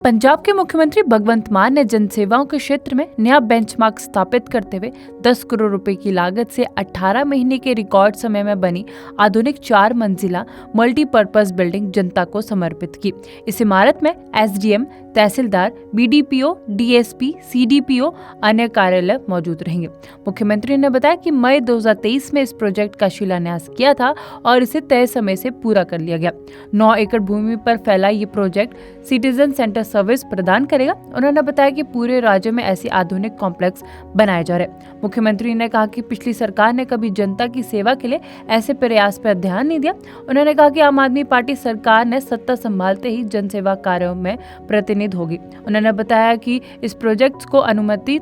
पंजाब के मुख्यमंत्री भगवंत मान ने जनसेवाओं के क्षेत्र में नया बेंचमार्क स्थापित करते हुए 10 करोड़ रुपए की लागत से 18 महीने के रिकॉर्ड समय में बनी आधुनिक 4 मंजिला मल्टीपर्पज बिल्डिंग जनता को समर्पित की। इस इमारत में एसडीएम, तहसीलदार, बीडीपीओ, डीएसपी, सीडीपीओ अन्य कार्यालय मौजूद रहेंगे। मुख्यमंत्री ने बताया कि मई 2023 में इस प्रोजेक्ट का शिलान्यास किया था और इसे तय समय से पूरा कर लिया गया। 9 एकड़ भूमि पर फैला ये प्रोजेक्ट सिटीजन सेंटर सर्विस प्रदान करेगा। उन्होंने बताया कि पूरे राज्य में ऐसे आधुनिक कॉम्प्लेक्स बनाए जा रहे हैं। मुख्यमंत्री ने कहा कि पिछली सरकार ने कभी जनता की सेवा के लिए ऐसे प्रयास पर ध्यान नहीं दिया। उन्होंने कहा कि आम आदमी पार्टी सरकार ने सत्ता संभालते ही जनसेवा कार्यों में प्रतिनिधि होगी। उन्होंने बताया कि इस प्रोजेक्ट को अनुमति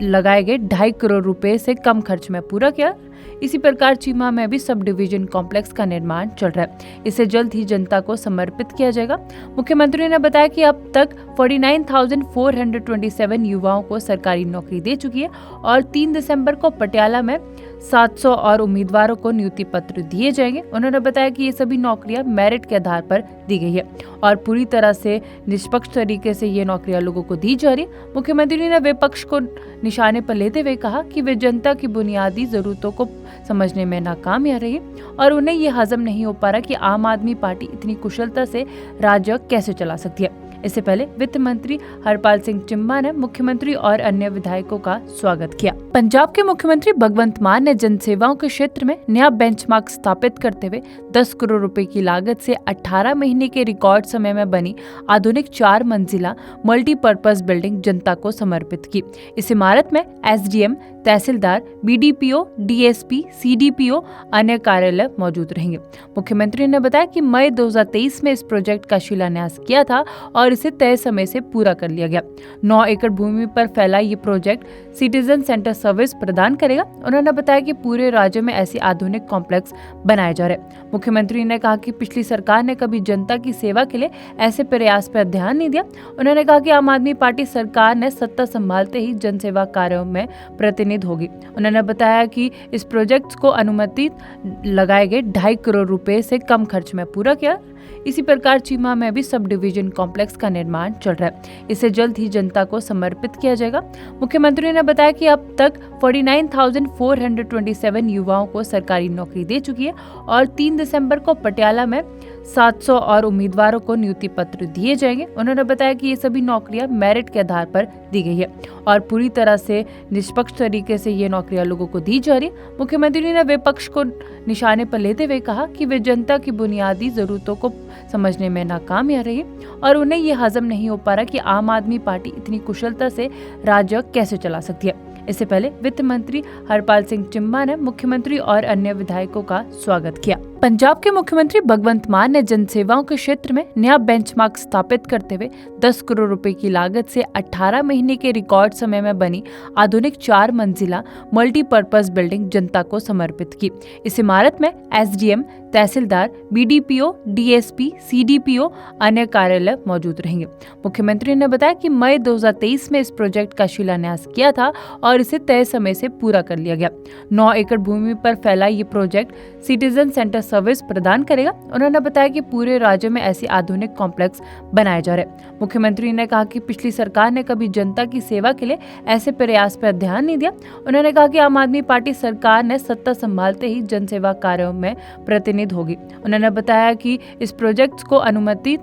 लगाए गए 2.5 करोड़ रुपए से कम खर्च में पूरा किया। इसी प्रकार चीमा में भी सब डिवीजन कॉम्प्लेक्स का निर्माण चल रहा है। इसे जल्द ही जनता को समर्पित किया जाएगा। मुख्यमंत्री ने बताया कि अब तक 49,427 युवाओं को सरकारी नौकरी दे चुकी है और 3 दिसंबर को पटियाला में 700 और उम्मीदवारों को नियुक्ति पत्र दिए जाएंगे। उन्होंने बताया कि ये सभी नौकरियां मेरिट के आधार पर दी गई है और पूरी तरह से निष्पक्ष तरीके से ये नौकरियां लोगों को दी जा रही है। मुख्यमंत्री ने विपक्ष को निशाने पर लेते हुए कहा कि वे जनता की बुनियादी जरूरतों को समझने में नाकाम रही है और उन्हें ये हजम नहीं हो पा रहा कि आम आदमी पार्टी इतनी कुशलता से राज्य कैसे चला सकती है। इससे पहले वित्त मंत्री हरपाल सिंह चिम्मा ने मुख्यमंत्री और अन्य विधायकों का स्वागत किया। पंजाब के मुख्यमंत्री भगवंत मान ने जनसेवाओं के क्षेत्र में नया बेंचमार्क स्थापित करते हुए 10 करोड़ रुपए की लागत से 18 महीने के रिकॉर्ड समय में बनी आधुनिक 4 मंजिला मल्टीपर्पज बिल्डिंग जनता को समर्पित की। इस इमारत में एसडीएम, तहसीलदार, बीडीपीओ, डीएसपी, सीडीपीओ अन्य कार्यालय मौजूद रहेंगे। मुख्यमंत्री ने बताया कि मई 2023 में इस प्रोजेक्ट का शिलान्यास किया था और इसे तय समय से पूरा कर लिया गया। 9 एकड़ भूमि पर फैला ये प्रोजेक्ट सिटीजन सेंटर सर्विस प्रदान करेगा। उन्होंने बताया कि पूरे राज्य में ऐसे आधुनिक कॉम्प्लेक्स बनाए जा रहे हैं। मुख्यमंत्री ने कहा कि पिछली सरकार ने कभी जनता की सेवा के लिए ऐसे प्रयास पर ध्यान नहीं दिया। उन्होंने कहा कि आम आदमी पार्टी सरकार ने सत्ता संभालते ही जनसेवा कार्यों में प्रतिनिधि होगी। उन्होंने बताया कि इस प्रोजेक्ट को अनुमति लगाए गए 2.5 करोड़ रुपए से कम खर्च में पूरा किया। इसी प्रकार चीमा में भी सब डिवीजन कॉम्प्लेक्स का निर्माण चल रहा है। इसे जल्द ही जनता को समर्पित किया जाएगा। मुख्यमंत्री ने बताया कि अब तक 49,427 युवाओं को सरकारी नौकरी दे चुकी है और 3 दिसंबर को पटियाला में 700 और उम्मीदवारों को नियुक्ति पत्र दिए जाएंगे। उन्होंने बताया कि ये सभी नौकरियां मेरिट के आधार पर दी गई है और पूरी तरह से निष्पक्ष तरीके से ये नौकरियां लोगों को दी जा रही है। मुख्यमंत्री ने विपक्ष को निशाने पर लेते हुए कहा कि वे जनता की बुनियादी जरूरतों को समझने में नाकाम रही है और उन्हें ये हजम नहीं हो पा रहा कि आम आदमी पार्टी इतनी कुशलता से राज्य कैसे चला सकती है। इससे पहले वित्त मंत्री हरपाल सिंह चिम्मा ने मुख्यमंत्री और अन्य विधायकों का स्वागत किया। पंजाब के मुख्यमंत्री भगवंत मान ने जनसेवाओं के क्षेत्र में नया बेंचमार्क स्थापित करते हुए 10 करोड़ रुपए की लागत से 18 महीने के रिकॉर्ड समय में बनी आधुनिक 4 मंजिला मल्टीपर्पज बिल्डिंग जनता को समर्पित की। इस इमारत में एसडीएम, तहसीलदार, बीडीपीओ, डीएसपी, सीडीपीओ अन्य कार्यालय मौजूद रहेंगे। मुख्यमंत्री ने बताया कि मई 2023 में इस प्रोजेक्ट का शिलान्यास किया था और इसे तय समय से पूरा कर लिया गया। 9 एकड़ भूमि पर फैला ये प्रोजेक्ट सिटीजन सेंटर सर्विस प्रदान करेगा। उन्होंने बताया कि पूरे राज्य में ऐसे आधुनिक कॉम्प्लेक्स बनाए जा रहे हैं। मुख्यमंत्री ने कहा कि पिछली सरकार ने कभी जनता की सेवा के लिए ऐसे प्रयास पर ध्यान नहीं दिया। उन्होंने कहा कि आम आदमी पार्टी सरकार ने सत्ता संभालते ही जनसेवा कार्यों में प्रतिनिधि होगी। उन्होंने बताया कि इस प्रोजेक्ट को अनुमति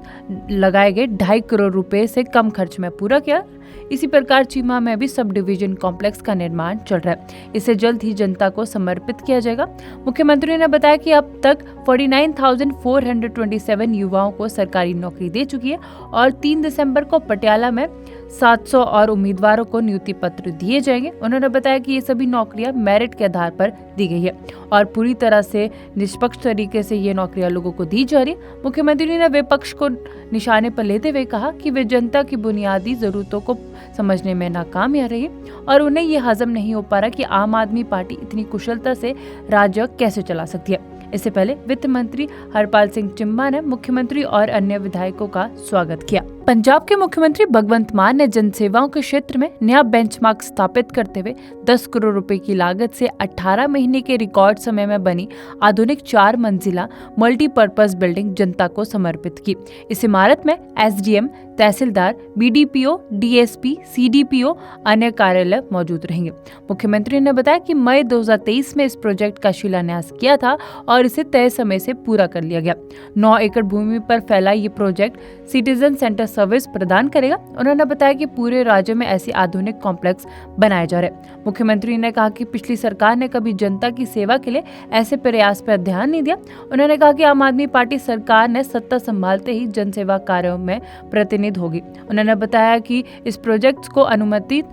लगाए गए 2.5 करोड़ रुपए से कम खर्च में पूरा किया। इसी प्रकार चीमा में भी सब डिवीजन कॉम्प्लेक्स का निर्माण चल रहा है। इसे जल्द ही जनता को समर्पित किया जाएगा। मुख्यमंत्री ने बताया कि अब तक 49,427 युवाओं को सरकारी नौकरी दे चुकी है और 3 दिसंबर को पटियाला में 700 और उम्मीदवारों को नियुक्ति पत्र दिए जाएंगे। उन्होंने बताया कि ये सभी नौकरियां मेरिट के आधार पर दी गई है और पूरी तरह से निष्पक्ष तरीके से ये नौकरियां लोगों को दी जा रही है। मुख्यमंत्री ने विपक्ष को निशाने पर लेते हुए कहा कि वे जनता की बुनियादी जरूरतों को समझने में नाकाम रही है और उन्हें ये हजम नहीं हो पा रहा कि आम आदमी पार्टी इतनी कुशलता से राज्य कैसे चला सकती है। इससे पहले वित्त मंत्री हरपाल सिंह चिम्मा ने मुख्यमंत्री और अन्य विधायकों का स्वागत किया। पंजाब के मुख्यमंत्री भगवंत मान ने जनसेवाओं के क्षेत्र में नया बेंचमार्क स्थापित करते हुए 10 करोड़ रुपए की लागत से 18 महीने के रिकॉर्ड समय में बनी आधुनिक 4 मंजिला मल्टीपर्पज बिल्डिंग जनता को समर्पित की। इस इमारत में एसडीएम, तहसीलदार, बीडीपीओ, डीएसपी, सीडीपीओ अन्य कार्यालय मौजूद रहेंगे। मुख्यमंत्री ने बताया कि मई 2023 में इस प्रोजेक्ट का शिलान्यास किया था और इसे तय समय से पूरा कर लिया गया। 9 एकड़ भूमि पर फैला ये प्रोजेक्ट सिटीजन सेंटर सर्विस प्रदान करेगा। उन्होंने बताया कि पूरे राज्य में ऐसे आधुनिक कॉम्प्लेक्स बनाए जा रहे हैं। मुख्यमंत्री ने कहा कि पिछली सरकार ने कभी जनता की सेवा के लिए ऐसे प्रयास पर ध्यान नहीं दिया। उन्होंने कहा कि आम आदमी पार्टी सरकार ने सत्ता संभालते ही जनसेवा कार्यों में प्रतिनिधि होगी। उन्होंने बताया कि इस प्रोजेक्ट को अनुमति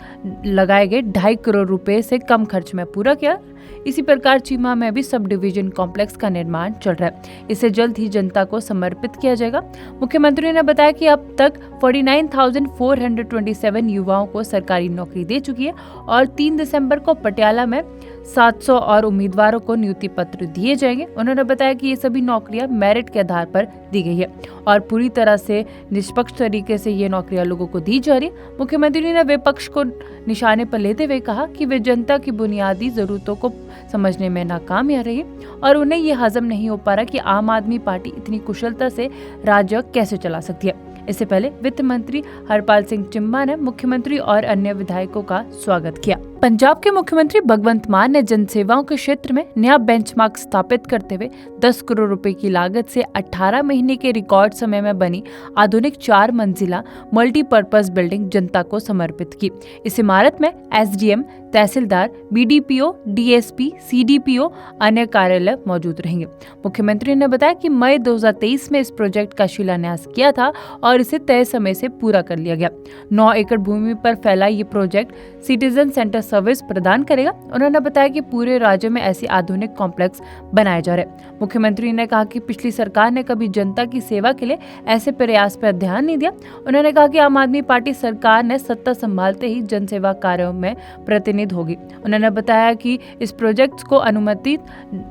लगाए गए 2.5 करोड़ रुपए से कम खर्च में पूरा किया। इसी प्रकार चीमा में भी सब डिवीजन कॉम्प्लेक्स का निर्माण चल रहा है। इसे जल्द ही जनता को समर्पित किया जाएगा। मुख्यमंत्री ने बताया कि अब तक 49,427 युवाओं को सरकारी नौकरी दे चुकी है और 3 दिसंबर को पटियाला में 700 और उम्मीदवारों को नियुक्ति पत्र दिए जाएंगे। उन्होंने बताया कि ये सभी नौकरियां मेरिट के आधार पर दी गई है और पूरी तरह से निष्पक्ष तरीके से ये नौकरियां लोगों को दी जा रही है। मुख्यमंत्री ने विपक्ष को निशाने पर लेते हुए कहा कि वे जनता की बुनियादी जरूरतों को समझने में नाकाम रही है और उन्हें ये हजम नहीं हो पा रहा कि आम आदमी पार्टी इतनी कुशलता से राज्य कैसे चला सकती है। इससे पहले वित्त मंत्री हरपाल सिंह चिम्मा ने मुख्यमंत्री और अन्य विधायकों का स्वागत किया। पंजाब के मुख्यमंत्री भगवंत मान ने जनसेवाओं के क्षेत्र में नया बेंचमार्क स्थापित करते हुए 10 करोड़ रुपए की लागत से 18 महीने के रिकॉर्ड समय में बनी आधुनिक 4 मंजिला मल्टीपर्पज बिल्डिंग जनता को समर्पित की। इस इमारत में एसडीएम, तहसीलदार, बीडीपीओ, डीएसपी, सीडीपीओ अन्य कार्यालय मौजूद रहेंगे। मुख्यमंत्री ने बताया कि मई 2023 में इस प्रोजेक्ट का शिलान्यास किया था और इसे तय समय से पूरा कर लिया गया। 9 एकड़ भूमि पर फैला ये प्रोजेक्ट सिटीजन सेंटर सर्विस प्रदान करेगा। उन्होंने बताया कि पूरे राज्य में ऐसे आधुनिक कॉम्प्लेक्स बनाए जा रहे हैं। मुख्यमंत्री ने कहा कि पिछली सरकार ने कभी जनता की सेवा के लिए ऐसे प्रयास पर ध्यान नहीं दिया। उन्होंने कहा कि आम आदमी पार्टी सरकार ने सत्ता संभालते ही जनसेवा कार्यों में प्रतिनिधि होगी। उन्होंने बताया कि इस प्रोजेक्ट को अनुमति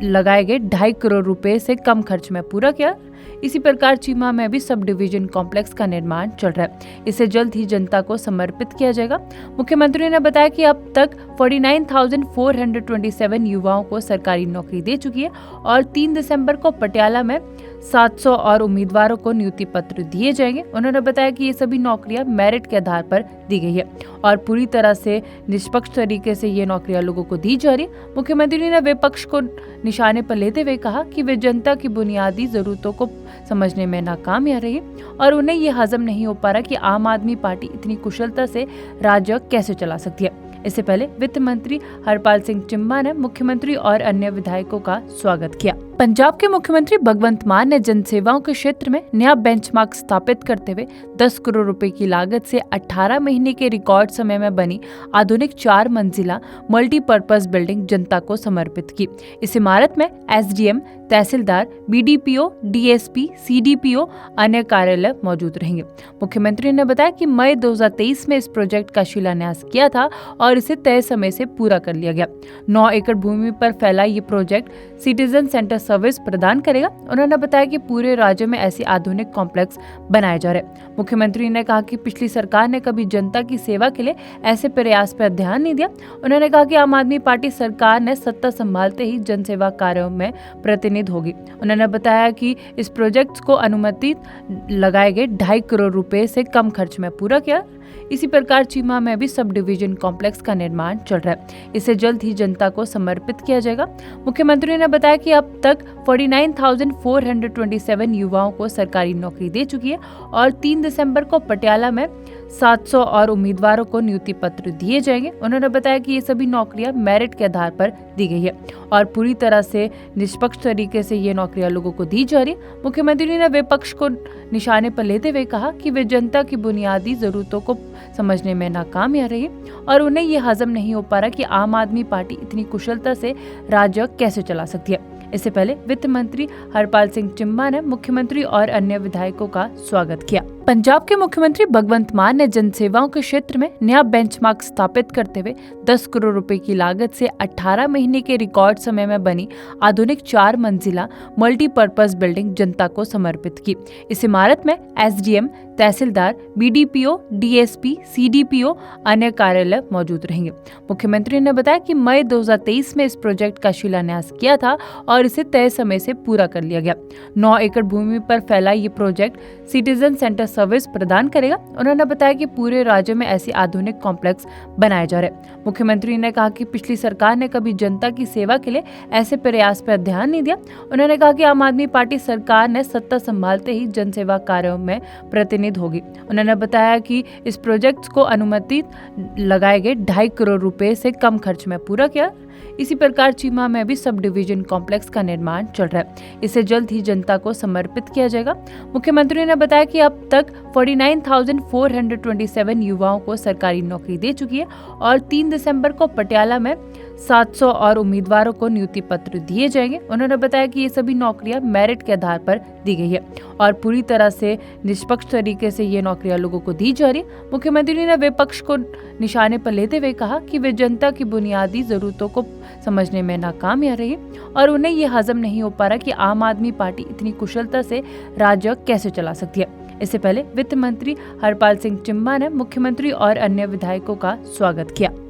लगाए गए 2.5 करोड़ रुपए से कम खर्च में पूरा किया। इसी प्रकार चीमा में भी सब डिवीजन कॉम्प्लेक्स का निर्माण चल रहा है। इसे जल्द ही जनता को समर्पित किया जाएगा। मुख्यमंत्री ने बताया कि अब तक 49,427 युवाओं को सरकारी नौकरी दे चुकी है और 3 दिसंबर को पटियाला में 700 और उम्मीदवारों को नियुक्ति पत्र दिए जाएंगे। उन्होंने बताया कि ये सभी नौकरियां मेरिट के आधार पर दी गई है और पूरी तरह से निष्पक्ष तरीके से ये नौकरियां लोगों को दी जा रही है। मुख्यमंत्री ने विपक्ष को निशाने पर लेते हुए कहा कि वे जनता की बुनियादी जरूरतों को समझने में नाकाम रही है और उन्हें ये हजम नहीं हो पा रहा कि आम आदमी पार्टी इतनी कुशलता से राज्य कैसे चला सकती है। इससे पहले वित्त मंत्री हरपाल सिंह चिम्मा ने मुख्यमंत्री और अन्य विधायकों का स्वागत किया। पंजाब के मुख्यमंत्री भगवंत मान ने जनसेवाओं के क्षेत्र में नया बेंचमार्क स्थापित करते हुए 10 करोड़ रुपए की लागत से 18 महीने के रिकॉर्ड समय में बनी आधुनिक 4 मंजिला मल्टीपर्पज बिल्डिंग जनता को समर्पित की। इस इमारत में एसडीएम, तहसीलदार, बीडीपीओ, डीएसपी, सीडीपीओ अन्य कार्यालय मौजूद रहेंगे। मुख्यमंत्री ने बताया कि मई 2023 में इस प्रोजेक्ट का शिलान्यास किया था और इसे तय समय से पूरा कर लिया गया। 9 एकड़ भूमि पर फैला ये प्रोजेक्ट सिटीजन सेंटर सर्विस प्रदान करेगा। उन्होंने बताया कि पूरे राज्य में ऐसे आधुनिक कॉम्प्लेक्स बनाए जा रहे हैं। मुख्यमंत्री ने कहा कि पिछली सरकार ने कभी जनता की सेवा के लिए ऐसे प्रयास पर ध्यान नहीं दिया। उन्होंने कहा कि आम आदमी पार्टी सरकार ने सत्ता संभालते ही जनसेवा कार्यों में प्रतिनिधि होगी। उन्होंने बताया कि इस प्रोजेक्ट को अनुमति लगाए गए 2.5 करोड़ रुपए से कम खर्च में पूरा किया। इसी प्रकार चीमा में भी सब डिवीजन कॉम्प्लेक्स का निर्माण चल रहा है। इसे जल्द ही जनता को समर्पित किया जाएगा। मुख्यमंत्री ने बताया कि अब तक 49,427 युवाओं को सरकारी नौकरी दे चुकी है और 3 दिसंबर को पटियाला में 700 और उम्मीदवारों को नियुक्ति पत्र दिए जाएंगे। उन्होंने बताया कि ये सभी नौकरियां मेरिट के आधार पर दी गई है और पूरी तरह से निष्पक्ष तरीके से ये नौकरियां लोगों को दी जा रही है। मुख्यमंत्री ने विपक्ष को निशाने पर लेते हुए कहा कि वे जनता की बुनियादी जरूरतों को समझने में नाकाम रही है और उन्हें ये हजम नहीं हो पा रहा कि आम आदमी पार्टी इतनी कुशलता से राज्य कैसे चला सकती है। इससे पहले वित्त मंत्री हरपाल सिंह चिम्मा ने मुख्यमंत्री और अन्य विधायकों का स्वागत किया। पंजाब के मुख्यमंत्री भगवंत मान ने जनसेवाओं के क्षेत्र में नया बेंचमार्क स्थापित करते हुए 10 करोड़ रुपए की लागत से 18 महीने के रिकॉर्ड समय में बनी आधुनिक 4 मंजिला मल्टीपर्पज बिल्डिंग जनता को समर्पित की। इस इमारत में एसडीएम, तहसीलदार, बीडीपीओ, डीएसपी, सीडीपीओ अन्य कार्यालय मौजूद रहेंगे। मुख्यमंत्री ने बताया कि मई 2023 में इस प्रोजेक्ट का शिलान्यास किया था और इसे तय समय से पूरा कर लिया गया। 9 एकड़ भूमि पर फैला ये प्रोजेक्ट सिटीजन सेंटर सर्विस प्रदान करेगा। उन्होंने बताया कि पूरे राज्य में ऐसे आधुनिक कॉम्प्लेक्स बनाए जा रहे हैं। मुख्यमंत्री ने कहा कि पिछली सरकार ने कभी जनता की सेवा के लिए ऐसे प्रयास पर ध्यान नहीं दिया। उन्होंने कहा कि आम आदमी पार्टी सरकार ने सत्ता संभालते ही जनसेवा कार्यों में प्रतिनिध होगी। उन्होंने बताया कि इस प्रोजेक्ट को अनुमति लगाए गए 2.5 करोड़ रुपए से कम खर्च में पूरा किया। इसी प्रकार चीमा में भी सब डिवीजन कॉम्प्लेक्स का निर्माण चल रहा है। इसे जल्द ही जनता को समर्पित किया जाएगा। मुख्यमंत्री ने बताया कि अब तक 49,427 युवाओं को सरकारी नौकरी दे चुकी है और 3 दिसंबर को पटियाला में 700 और उम्मीदवारों को नियुक्ति पत्र दिए जाएंगे। उन्होंने बताया कि ये सभी नौकरियां मेरिट के आधार पर दी गई है और पूरी तरह से निष्पक्ष तरीके से ये नौकरियां लोगों को दी जा रही है। मुख्यमंत्री ने विपक्ष को निशाने पर लेते हुए कहा कि वे जनता की बुनियादी जरूरतों को समझने में नाकाम रही और उन्हें ये हजम नहीं हो पा रहा कि आम आदमी पार्टी इतनी कुशलता से राज्य कैसे चला सकती है। इससे पहले वित्त मंत्री हरपाल सिंह चिम्मा ने मुख्यमंत्री और अन्य विधायकों का स्वागत किया।